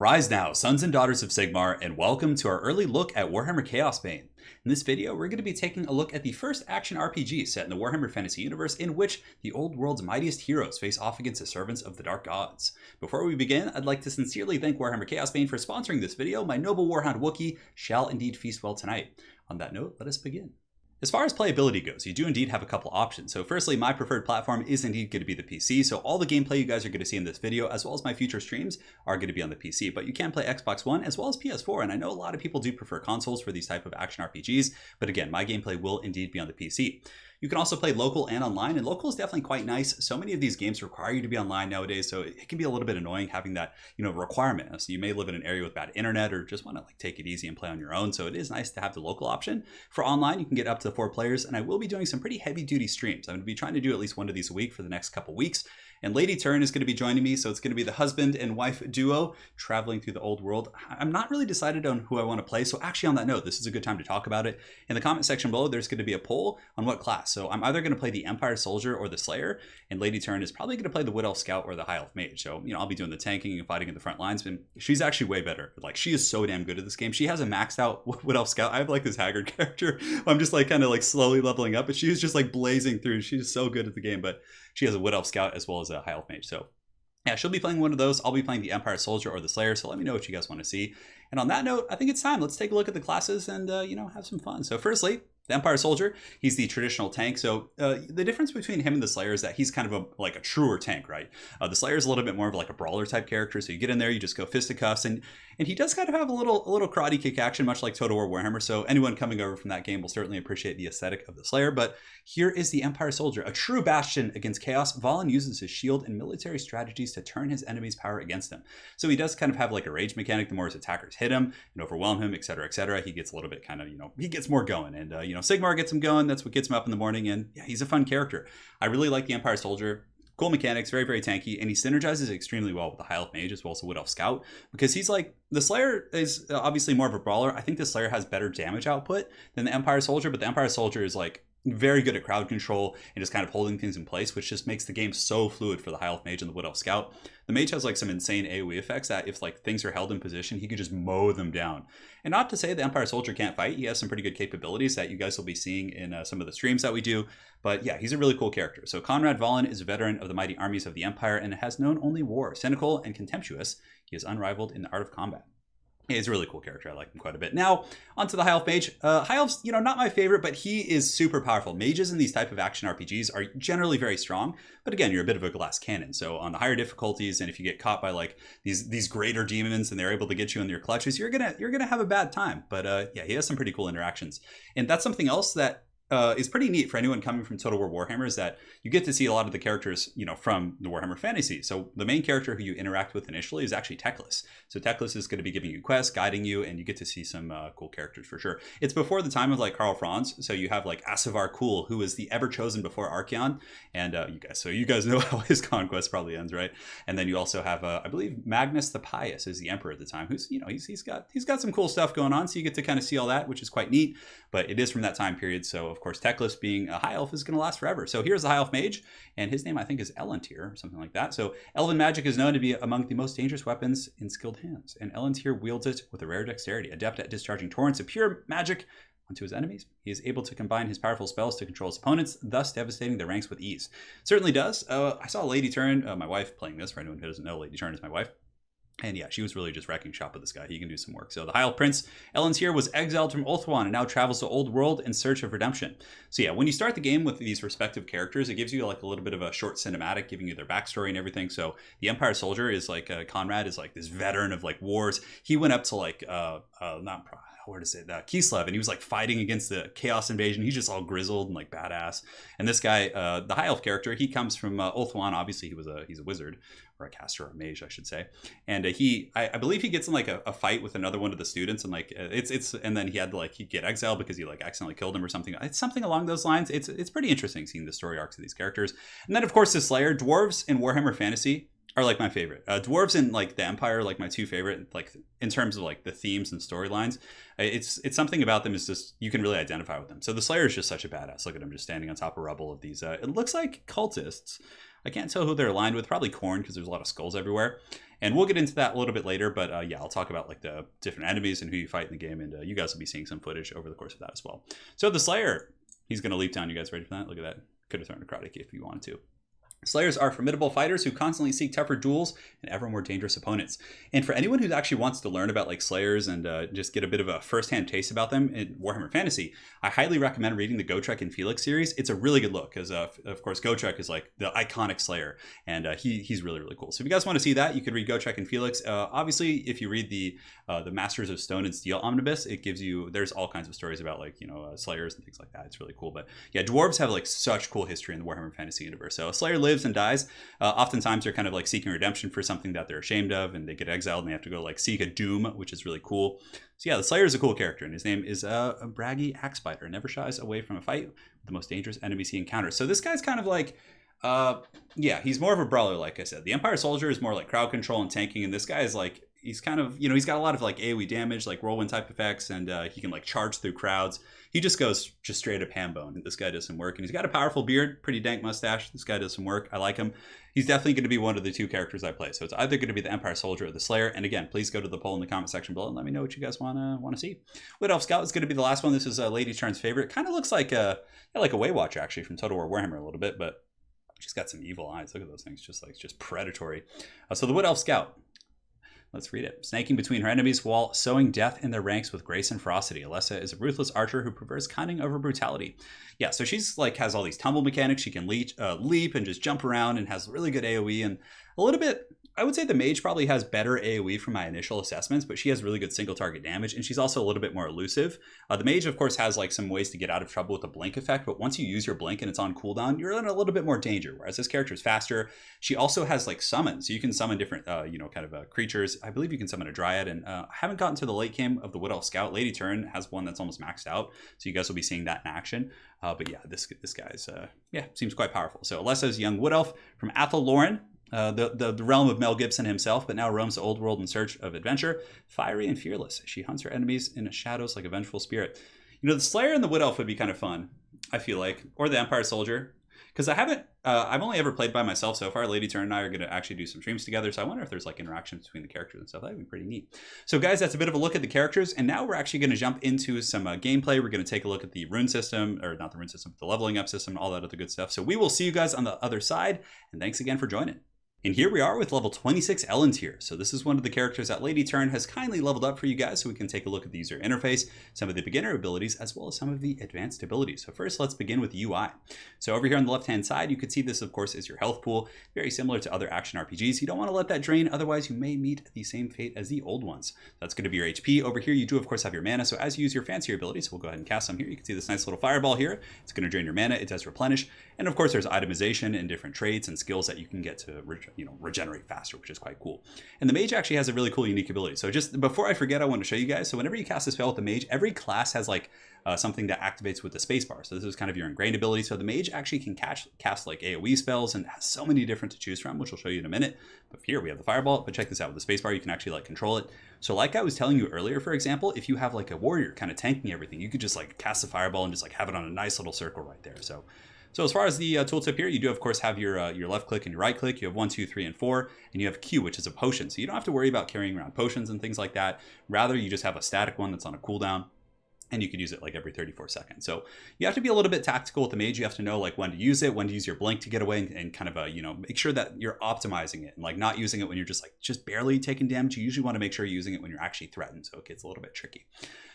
Rise now, sons and daughters of Sigmar, and welcome to our early look at Warhammer Chaosbane. In this video, we're going to be taking a look at the first action RPG set in the Warhammer Fantasy Universe in which the old world's mightiest heroes face off against the servants of the Dark Gods. Before we begin, I'd like to sincerely thank Warhammer Chaosbane for sponsoring this video. My noble Warhound Wookiee shall indeed feast well tonight. On that note, let us begin. As far as playability goes, you do indeed have a couple options. So firstly, my preferred platform is indeed going to be the PC. So all the gameplay you guys are going to see in this video, as well as my future streams, are going to be on the PC. But you can play Xbox One as well as PS4. And I know a lot of people do prefer consoles for these type of action RPGs. But again, my gameplay will indeed be on the PC. You can also play local and online, and local is definitely quite nice. So many of these games require you to be online nowadays, so it can be a little bit annoying having that, requirement. So you may live in an area with bad internet or just want to take it easy and play on your own. So it is nice to have the local option. For online, you can get up to 4 players, and I will be doing some pretty heavy duty streams. I'm going to be trying to do at least one of these a week for the next couple weeks. And Lady Turin is going to be joining me, so it's going to be the husband and wife duo traveling through the old world. I'm not really decided on who I want to play, so actually on that note, this is a good time to talk about it. In the comment section below, there's going to be a poll on what class. So I'm either going to play the Empire Soldier or the Slayer, and Lady Turin is probably going to play the Wood Elf Scout or the High Elf Mage. So, I'll be doing the tanking and fighting in the front lines, but she's actually way better. She is so damn good at this game. She has a maxed out Wood Elf Scout. I have this Haggard character. I'm just kind of slowly leveling up, but she's just blazing through. She's so good at the game, but she has a Wood Elf Scout as well as a High Elf Mage. So yeah, she'll be playing one of those. I'll be playing the Empire Soldier or the Slayer, so let me know what you guys want to see. And on that note, I think it's time. Let's take a look at the classes and, have some fun. So firstly, the Empire Soldier, he's the traditional tank. So the difference between him and the Slayer is that he's kind of a truer tank, right? The Slayer is a little bit more of a brawler type character. So you get in there, you just go fisticuffs, and he does kind of have a little karate kick action, much like Total War Warhammer. So anyone coming over from that game will certainly appreciate the aesthetic of the Slayer. But here is the Empire Soldier, a true bastion against chaos. Valen uses his shield and military strategies to turn his enemy's power against him. So he does kind of have a rage mechanic. The more his attackers hit him and overwhelm him, etc., etc., he gets a little bit he gets more going. And Sigmar gets him going. That's what gets him up in the morning. And yeah, he's a fun character. I really like the Empire Soldier. Cool mechanics, very, very tanky, and he synergizes extremely well with the High Elf Mage as well as the Wood Elf Scout, because he's the Slayer is obviously more of a brawler. I think the Slayer has better damage output than the Empire Soldier, but the Empire Soldier is very good at crowd control and just kind of holding things in place, which just makes the game so fluid for the High Elf Mage and the Wood Elf Scout. The Mage has some insane AoE effects that if things are held in position, he could just mow them down. And not to say the Empire Soldier can't fight. He has some pretty good capabilities that you guys will be seeing in some of the streams that we do. But yeah, he's a really cool character. So Conrad Valen is a veteran of the mighty armies of the Empire and has known only war. Cynical and contemptuous, he is unrivaled in the art of combat. He's a really cool character. I like him quite a bit. Now, onto the High Elf Mage. High Elf's, not my favorite, but he is super powerful. Mages in these type of action RPGs are generally very strong, but again, you're a bit of a glass cannon. So on the higher difficulties, and if you get caught by these greater demons and they're able to get you in their clutches, you're gonna have a bad time. But yeah, he has some pretty cool interactions, and that's something else that is pretty neat for anyone coming from Total War Warhammer, is that you get to see a lot of the characters, from the Warhammer Fantasy. So the main character who you interact with initially is actually Teclis. So Teclis is going to be giving you quests, guiding you, and you get to see some cool characters for sure. It's before the time of Karl Franz. So you have Asavar Kul, who is the ever chosen before Archeon, and you guys know how his conquest probably ends, right? And then you also have I believe Magnus the Pious is the emperor at the time, who's he's got some cool stuff going on. So you get to kind of see all that, which is quite neat. But it is from that time period. So of course, Teclis being a High Elf is going to last forever. So here's the High Elf Mage, and his name I think is Elantir or something like that. So Elven magic is known to be among the most dangerous weapons in skilled hands, and Elantir wields it with a rare dexterity, adept at discharging torrents of pure magic onto his enemies. He is able to combine his powerful spells to control his opponents, thus devastating their ranks with ease. Certainly does. I saw Lady Turin, my wife, playing this. For anyone who doesn't know, Lady Turin is my wife. And yeah, she was really just wrecking shop with this guy. He can do some work. So the High Elf Prince, Elantir, was exiled from Ulthuan and now travels to Old World in search of redemption. So yeah, when you start the game with these respective characters, it gives you a little bit of a short cinematic, giving you their backstory and everything. So the Empire Soldier is Conrad is this veteran of wars. He went up to Kislev, and he was fighting against the Chaos Invasion. He's just all grizzled and badass. And this guy, the High Elf character, he comes from Ulthuan. Obviously, he's a wizard, or a caster, or a mage, I should say. And I believe he gets in a fight with another one of the students, and and then he had to he get exiled because he accidentally killed him or something. It's something along those lines. It's pretty interesting seeing the story arcs of these characters. And then of course the Slayer. Dwarves in Warhammer Fantasy are my favorite. Dwarves in the Empire are my two favorite, in terms of the themes and storylines. It's something about them is just, you can really identify with them. So the Slayer is just such a badass. Look at him just standing on top of rubble of these. It looks like cultists. I can't tell who they're aligned with. Probably Khorne, because there's a lot of skulls everywhere. And we'll get into that a little bit later, but yeah, I'll talk about like the different enemies and who you fight in the game, and you guys will be seeing some footage over the course of that as well. So the Slayer, he's going to leap down. You guys ready for that? Look at that. Could have thrown a necrotic if you wanted to. Slayers are formidable fighters who constantly seek tougher duels and ever more dangerous opponents. And for anyone who actually wants to learn about like Slayers and just get a bit of a first-hand taste about them in Warhammer Fantasy, I highly recommend reading the Gotrek and Felix series. It's a really good look because, of course, Gotrek is like the iconic Slayer, and he's really, really cool. So if you guys want to see that, you could read Gotrek and Felix. Obviously, if you read the Masters of Stone and Steel omnibus, it gives you, there's all kinds of stories about like, Slayers and things like that. It's really cool. But yeah, dwarves have like such cool history in the Warhammer Fantasy universe. So a Slayer lives and dies. Oftentimes they're kind of like seeking redemption for something that they're ashamed of, and they get exiled and they have to go like seek a doom, which is really cool. So yeah, the Slayer is a cool character, and his name is a braggy axe fighter. Never shies away from a fight with the most dangerous enemies he encounters. So this guy's kind of like, yeah, he's more of a brawler, like I said. The Empire Soldier is more like crowd control and tanking, and this guy is like, he's kind of, he's got a lot of like AoE damage, like whirlwind type effects, and he can like charge through crowds. He just goes just straight up ham bone, and this guy does some work. And he's got a powerful beard, pretty dank mustache. This guy does some work. I like him. He's definitely going to be one of the two characters I play. So it's either going to be the Empire Soldier or the Slayer. And again, please go to the poll in the comment section below and let me know what you guys want to see. Wood Elf Scout is going to be the last one. This is Lady Turn's favorite. Kind of looks like a Waywatcher actually from Total War Warhammer a little bit, but she's got some evil eyes. Look at those things, just predatory. So the Wood Elf Scout. Let's read it. Snaking between her enemies while sowing death in their ranks with grace and ferocity. Alessa is a ruthless archer who prefers cunning over brutality. Yeah, so she's like has all these tumble mechanics. She can leap and just jump around and has really good AoE and a little bit. I would say the mage probably has better AoE from my initial assessments, but she has really good single target damage, and she's also a little bit more elusive. The mage, of course, has like some ways to get out of trouble with the blink effect, but once you use your blink and it's on cooldown, you're in a little bit more danger, whereas this character is faster. She also has like summons, so you can summon different, creatures. I believe you can summon a Dryad, and I haven't gotten to the late game of the Wood Elf Scout. Lady Turn has one that's almost maxed out, so you guys will be seeing that in action. But yeah, this guy's, seems quite powerful. So Alessa's young Wood Elf from Athel Loren, the realm of Mel Gibson himself, but now roams the old world in search of adventure. Fiery and fearless, she hunts her enemies in the shadows like a vengeful spirit. The Slayer and the Wood Elf would be kind of fun, I feel like, or the Empire Soldier, because I've only ever played by myself so far. Lady Turn and I are going to actually do some streams together, so I wonder if there's like interactions between the characters and stuff. That would be pretty neat. So guys, that's a bit of a look at the characters, and now we're actually going to jump into some gameplay. We're going to take a look at the rune system, or not the rune system, but the leveling up system, all that other good stuff. So we will see you guys on the other side, and thanks again for joining. And here we are with level 26 Ellen's here. So this is one of the characters that Lady Turn has kindly leveled up for you guys, so we can take a look at the user interface, some of the beginner abilities, as well as some of the advanced abilities. So first, let's begin with UI. So over here on the left-hand side, you can see this, of course, is your health pool. Very similar to other action RPGs. You don't want to let that drain, otherwise you may meet the same fate as the old ones. That's going to be your HP. Over here, you do, of course, have your mana. So as you use your fancier abilities, we'll go ahead and cast some here. You can see this nice little fireball here. It's going to drain your mana. It does replenish. And of course, there's itemization and different traits and skills that you can get to regenerate faster, which is quite cool. And the mage actually has a really cool unique ability. So just before I forget, I want to show you guys. So whenever you cast a spell with the mage, every class has like something that activates with the spacebar. So this is kind of your ingrained ability. So the mage actually can cast like AoE spells and has so many different to choose from, which I'll show you in a minute. But here we have the fireball, but check this out. With the spacebar, you can actually like control it. So like I was telling you earlier, for example, if you have like a warrior kind of tanking everything, you could just like cast the fireball and just like have it on a nice little circle right there. So as far as the tooltip here, you do of course have your left click and your right click. You have 1, 2, 3, and 4, and you have Q, which is a potion. So you don't have to worry about carrying around potions and things like that. Rather, you just have a static one that's on a cooldown, and you can use it like every 34 seconds. So you have to be a little bit tactical with the mage. You have to know like when to use it, when to use your blink to get away, and kind of make sure that you're optimizing it and like not using it when you're just barely taking damage. You usually want to make sure you're using it when you're actually threatened. So it gets a little bit tricky.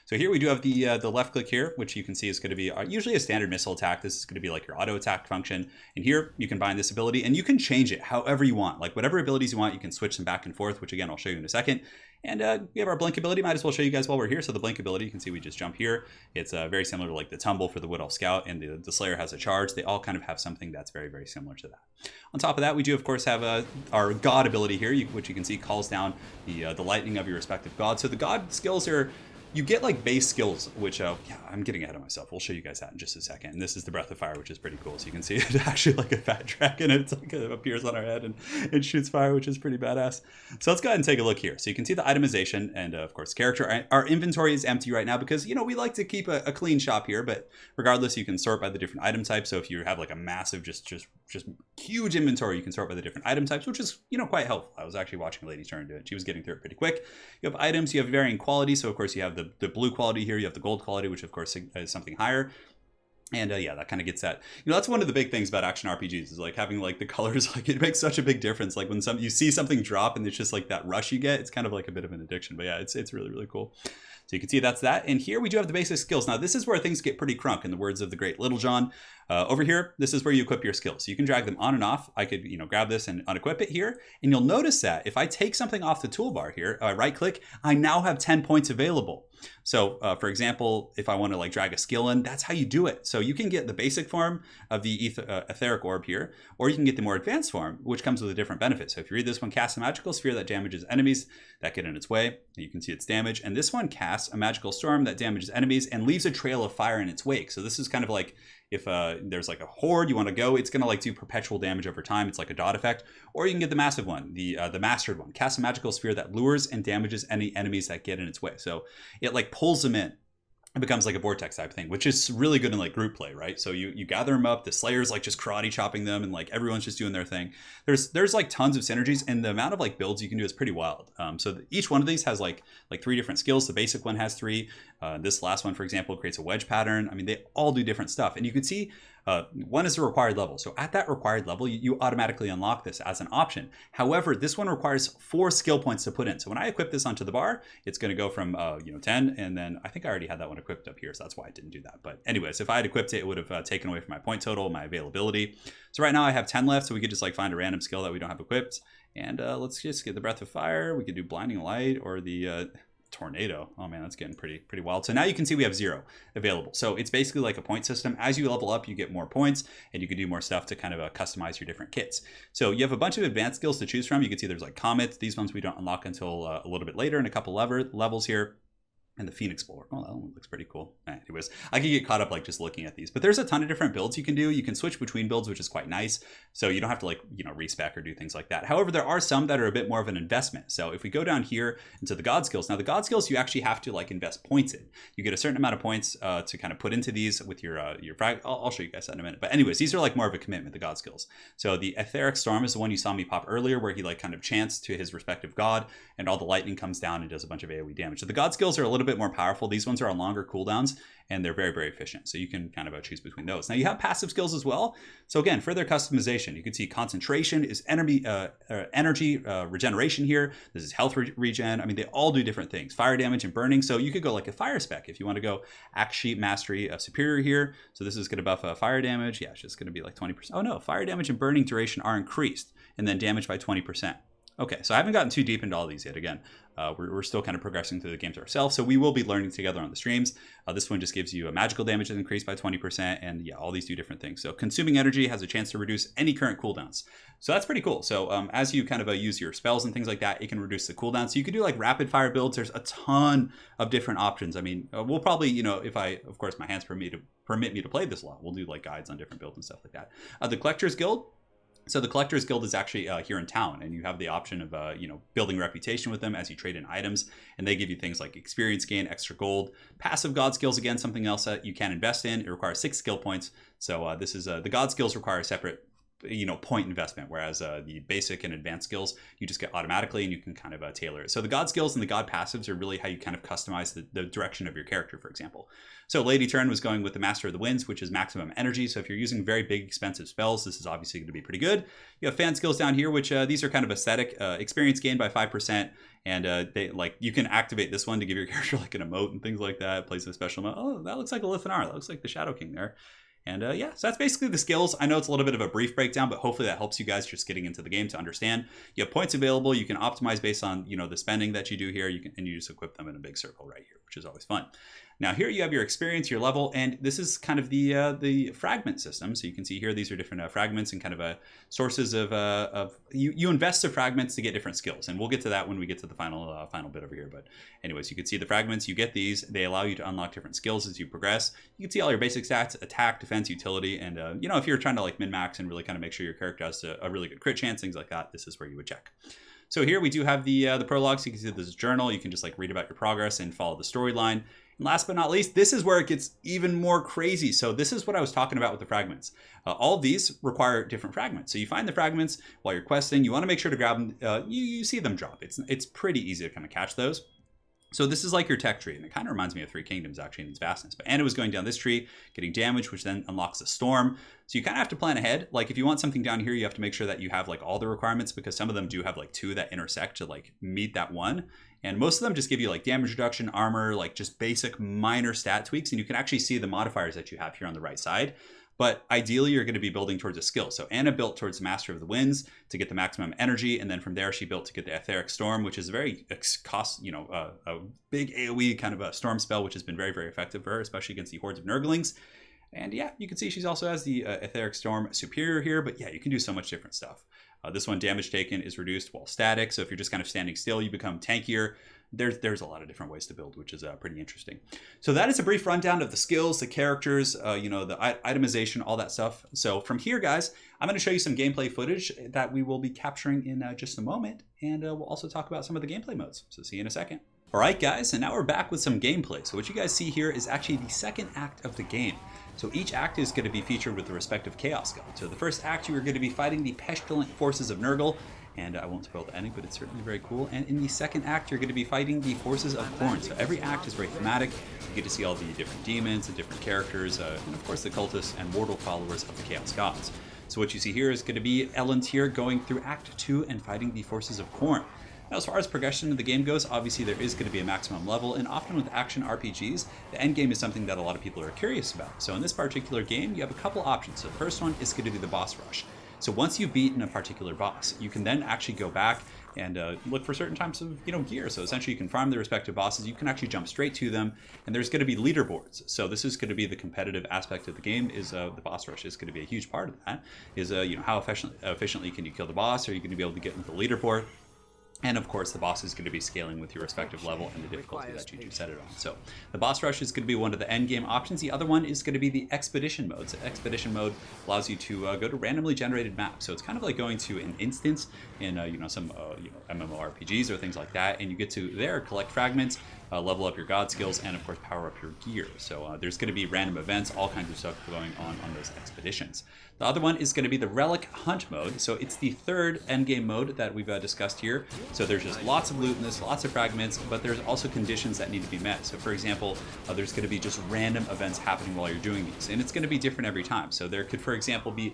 So here we do have the left click here, which you can see is going to be usually a standard missile attack. This is going to be like your auto attack function. And here you can bind this ability, and you can change it however you want. Like whatever abilities you want, you can switch them back and forth, which again, I'll show you in a second. And we have our blink ability. Might as well show you guys while we're here. So the blink ability, you can see we just jump here. It's very similar to like the tumble for the Wood Elf Scout, and the Slayer has a charge. They all kind of have something that's very, very similar to that. On top of that, we do of course have our God ability here, which you can see calls down the lightning of your respective god. So the God skills are you get like base skills, which yeah, I'm getting ahead of myself. We'll show you guys that in just a second. And this is the Breath of Fire, which is pretty cool. So you can see it actually like a fat dragon. It's like it appears on our head and it shoots fire, which is pretty badass. So let's go ahead and take a look here. So you can see the itemization and of course character. Our inventory is empty right now because, you know, we like to keep a clean shop here, but regardless, you can sort by the different item types. So if you have like a massive, just huge inventory, you can sort by the different item types, which is, you know, quite helpful. I was actually watching a lady turn to it. She was getting through it pretty quick. You have items, you have varying quality. So of course you have the blue quality here, you have the gold quality, which of course is something higher. And yeah, that kind of gets that. You know, that's one of the big things about action RPGs is like having like the colors, like it makes such a big difference. Like when you see something drop and it's just like that rush you get, it's kind of like a bit of an addiction. But yeah, it's really, really cool. So you can see that's that. And here we do have the basic skills. Now this is where things get pretty crunk in the words of the great Little John. Over here, this is where you equip your skills. So you can drag them on and off. I could, you know, grab this and unequip it here. And you'll notice that if I take something off the toolbar here, I right click, I now have 10 points available. So for example, if I want to like drag a skill in, that's how you do it. So you can get the basic form of the etheric orb here, or you can get the more advanced form, which comes with a different benefit. So if you read this one, cast a magical sphere that damages enemies that get in its way. You can see its damage. And this one casts a magical storm that damages enemies and leaves a trail of fire in its wake. So this is kind of like if there's like a horde you want to go, it's going to like do perpetual damage over time. It's like a dot effect. Or you can get the massive one, the mastered one. Cast a magical sphere that lures and damages any enemies that get in its way. So it like pulls them in. It becomes like a vortex type thing, which is really good in like group play, right? So you gather them up, the Slayer's like just karate chopping them, and like everyone's just doing their thing. There's like tons of synergies, and the amount of like builds you can do is pretty wild. So each one of these has like 3 different skills. The basic one has 3. This last one, for example, creates a wedge pattern. I mean, they all do different stuff, and you can see one is a required level. So at that required level, you automatically unlock this as an option. However, this one requires 4 skill points to put in. So when I equip this onto the bar, it's going to go from 10, and then I think I already had that one equipped up here, so that's why I didn't do that. But anyways, if I had equipped it, it would have taken away from my point total, my availability. So right now I have 10 left, so we could just like find a random skill that we don't have equipped. And let's just get the Breath of Fire. We could do Blinding Light or the Tornado. Oh man, that's getting pretty wild. So now you can see we have 0 available. So it's basically like a point system. As you level up, you get more points, and you can do more stuff to kind of customize your different kits. So you have a bunch of advanced skills to choose from. You can see there's like Comets. These ones we don't unlock until a little bit later in a couple levels here. And the Phoenix Explorer. Oh, that one looks pretty cool. Anyways, I could get caught up like just looking at these, but there's a ton of different builds you can do. You can switch between builds, which is quite nice. So you don't have to like, respec or do things like that. However, there are some that are a bit more of an investment. So if we go down here into the God skills, now the God skills, you actually have to like invest points in. You get a certain amount of points to kind of put into these with your frag. I'll show you guys that in a minute. But anyways, these are like more of a commitment, the God skills. So the Etheric Storm is the one you saw me pop earlier, where he like kind of chants to his respective God, and all the lightning comes down and does a bunch of AoE damage. So the God skills are a little bit more powerful. These ones are on longer cooldowns, and they're very, very efficient. So you can kind of choose between those. Now you have passive skills as well. So again, further customization. You can see concentration is energy regeneration here. This is health regen. I mean, they all do different things. Fire damage and burning. So you could go like a fire spec if you want to go axe sheet mastery of superior here. So this is going to buff fire damage. Yeah, it's just going to be like 20%. Oh no, fire damage and burning duration are increased, and then damage by 20%. Okay, so I haven't gotten too deep into all these yet. Again, we're still kind of progressing through the games ourselves, so we will be learning together on the streams. This one just gives you a magical damage that increased by 20%, and yeah, all these do different things. So consuming energy has a chance to reduce any current cooldowns. So that's pretty cool. So as you kind of use your spells and things like that, it can reduce the cooldown. So you could do like rapid fire builds. There's a ton of different options. I mean, we'll probably, if of course, my hands permit me to play this a lot, we'll do like guides on different builds and stuff like that. The Collector's Guild. So the Collector's Guild is actually here in town, and you have the option of building reputation with them as you trade in items, and they give you things like experience gain, extra gold, passive God skills, again something else that you can invest in. It requires 6 skill points. So this is the God skills require a separate point investment, whereas the basic and advanced skills you just get automatically, and you can kind of tailor it. So the God skills and the God passives are really how you kind of customize the direction of your character, for example. So Lady Turin was going with the Master of the Winds, which is maximum energy. So if you're using very big, expensive spells, this is obviously going to be pretty good. You have fan skills down here, which these are kind of aesthetic. Experience gained by 5%, and you can activate this one to give your character like an emote and things like that. It plays a special emote. Oh, that looks like a Lithanar. That looks like the Shadow King there. And yeah, so that's basically the skills. I know it's a little bit of a brief breakdown, but hopefully that helps you guys just getting into the game to understand. You have points available. You can optimize based on the spending that you do here. You just equip them in a big circle right here, which which is always fun. Now here you have your experience, your level, and this is kind of the fragment system. So you can see here, these are different fragments and kind of sources of you invest the fragments to get different skills. And we'll get to that when we get to the final bit over here. But anyways, you can see the fragments, you get these, they allow you to unlock different skills as you progress. You can see all your basic stats, attack, defense, utility, and you know, if you're trying to like min-max and really kind of make sure your character has a really good crit chance, things like that, this is where you would check. So here we do have the prologue. So you can see this journal. You can just like read about your progress and follow the storyline. And last but not least, this is where it gets even more crazy. So this is what I was talking about with the fragments. All of these require different fragments. So you find the fragments while you're questing. You want to make sure to grab them. You see them drop. It's pretty easy to kind of catch those. So this is like your tech tree, and it kind of reminds me of Three Kingdoms actually in its vastness. But Anna was going down this tree, getting damage, which then unlocks a storm. So you kind of have to plan ahead. Like if you want something down here, you have to make sure that you have like all the requirements, because some of them do have like 2 that intersect to like meet that one. And most of them just give you like damage reduction, armor, like just basic minor stat tweaks. And you can actually see the modifiers that you have here on the right side. But ideally, you're going to be building towards a skill. So Anna built towards Master of the Winds to get the maximum energy. And then from there, she built to get the Etheric Storm, which is a very a big AoE kind of a storm spell, which has been very, very effective for her, especially against the hordes of Nurglings. And yeah, you can see she also has the Etheric Storm Superior here. But yeah, you can do so much different stuff. This one, damage taken is reduced while static. So if you're just kind of standing still, you become tankier. There's a lot of different ways to build, which is pretty interesting. So that is a brief rundown of the skills, the characters, the itemization, all that stuff. So from here, guys, I'm going to show you some gameplay footage that we will be capturing in just a moment. And we'll also talk about some of the gameplay modes. So see you in a second. All right, guys, and now we're back with some gameplay. So what you guys see here is actually the second act of the game. So each act is going to be featured with the respective Chaos God. So the first act, you are going to be fighting the pestilent forces of Nurgle. And I won't spoil the ending, but it's certainly very cool. And in the second act, you're going to be fighting the forces of Khorne. So every act is very thematic. You get to see all the different demons, the different characters, and of course the cultists and mortal followers of the Chaos Gods. So what you see here is going to be Elendil going through Act 2 and fighting the forces of Khorne. Now, as far as progression of the game goes, obviously there is going to be a maximum level, and often with action RPGs, the end game is something that a lot of people are curious about. So in this particular game, you have a couple options. So the first one is going to be the boss rush. So once you've beaten a particular boss, you can then actually go back and look for certain types of gear. So essentially you can farm the respective bosses, you can actually jump straight to them, and there's going to be leaderboards. So this is going to be the competitive aspect of the game. Is the boss rush is going to be a huge part of that. Is how efficiently can you kill the boss? Are you going to be able to get into the leaderboard? And of course, the boss is going to be scaling with your respective level and the difficulty that you do set it on. So the boss rush is going to be one of the end game options. The other one is going to be the expedition mode. So expedition mode allows you to go to randomly generated maps. So it's kind of like going to an instance in some MMORPGs or things like that, and you get to there collect fragments, level up your god skills, and of course power up your gear. So there's going to be random events, all kinds of stuff going on those expeditions. The other one is going to be the relic hunt mode. So it's the third endgame mode that we've discussed here. So there's just lots of loot in this, lots of fragments, but there's also conditions that need to be met. So for example, there's going to be just random events happening while you're doing these, and it's going to be different every time. So there could, for example, be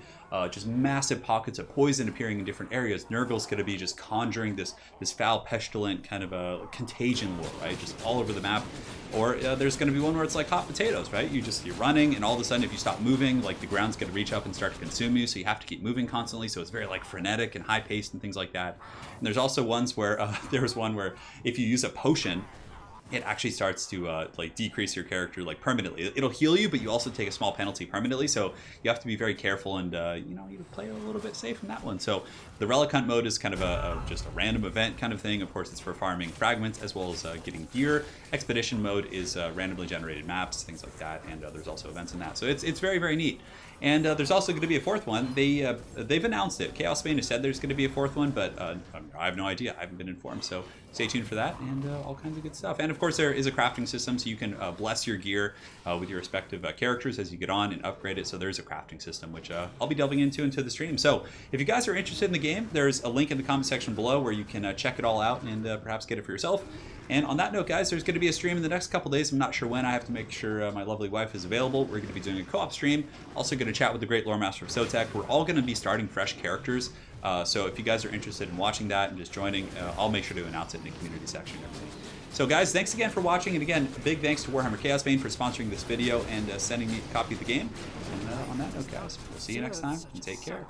just massive pockets of poison appearing in different areas. Nurgle's going to be just conjuring this foul, pestilent kind of a contagion war, right? Just all over the map. Or there's going to be one where it's like hot potatoes, right? You're running, and all of a sudden, if you stop moving, like the ground's going to reach up and start to consume you. So you have to keep moving constantly. So it's very like frenetic and high paced and things like that. And there's also ones where there was one where if you use a potion, it actually starts to like decrease your character like permanently. It'll heal you, but you also take a small penalty permanently. So you have to be very careful and you play a little bit safe in that one. So the relic hunt mode is kind of just a random event kind of thing. Of course, it's for farming fragments as well as getting gear. Expedition mode is randomly generated maps, things like that, and there's also events in that. So it's very, very neat. And there's also going to be a fourth one. They've announced it. Chaosbane has said there's going to be a fourth one, but I have no idea. I haven't been informed. So stay tuned for that and all kinds of good stuff. And of course, there is a crafting system, so you can bless your gear with your respective characters as you get on and upgrade it. So there's a crafting system, which I'll be delving into the stream. So if you guys are interested in the game, there's a link in the comment section below where you can check it all out and perhaps get it for yourself. And on that note, guys, there's going to be a stream in the next couple days. I'm not sure when. I have to make sure my lovely wife is available. We're going to be doing a co-op stream. Also going to chat with the great lore master of Sotek. We're all going to be starting fresh characters. So if you guys are interested in watching that and just joining, I'll make sure to announce it in the community section and everything. So guys, thanks again for watching. And again, a big thanks to Warhammer Chaosbane for sponsoring this video and sending me a copy of the game. And on that note, guys, we'll see you next time and take care.